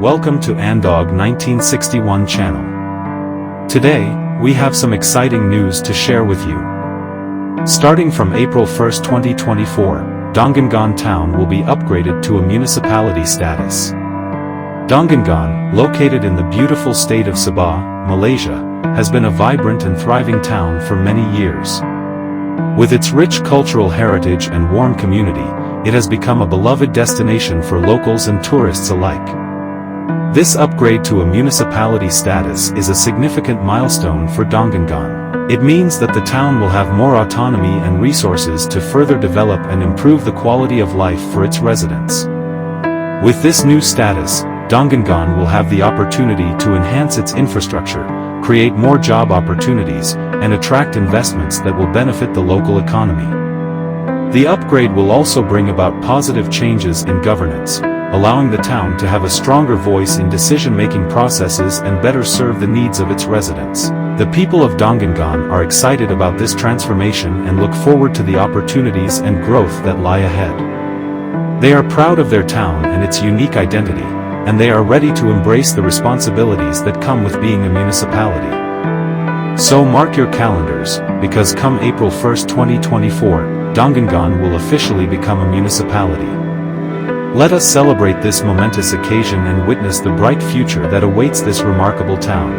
welcome to Andog 1961 channel. Today, we have some exciting news to share with you. Starting from April 1, 2024, Donggongon town will be upgraded to a municipality status. Donggongon, located in the beautiful state of Sabah, Malaysia, has been a vibrant and thriving town for many years. With its rich cultural heritage and warm community, it has become a beloved destination for locals and tourists alike. This upgrade to a municipality status is a significant milestone for Donggongon. It means that the town will have more autonomy and resources to further develop and improve the quality of life for its residents. With this new status, Donggongon will have the opportunity to enhance its infrastructure, create more job opportunities, and attract investments that will benefit the local economy. The upgrade will also bring about positive changes in governance, allowing the town to have a stronger voice in decision-making processes and better serve the needs of its residents. The people of Donggongon are excited about this transformation and look forward to the opportunities and growth that lie ahead. They are proud of their town and its unique identity, and they are ready to embrace the responsibilities that come with being a municipality. So mark your calendars, because come April 1, 2024, Donggongon will officially become a municipality. Let us celebrate this momentous occasion and witness the bright future that awaits this remarkable town.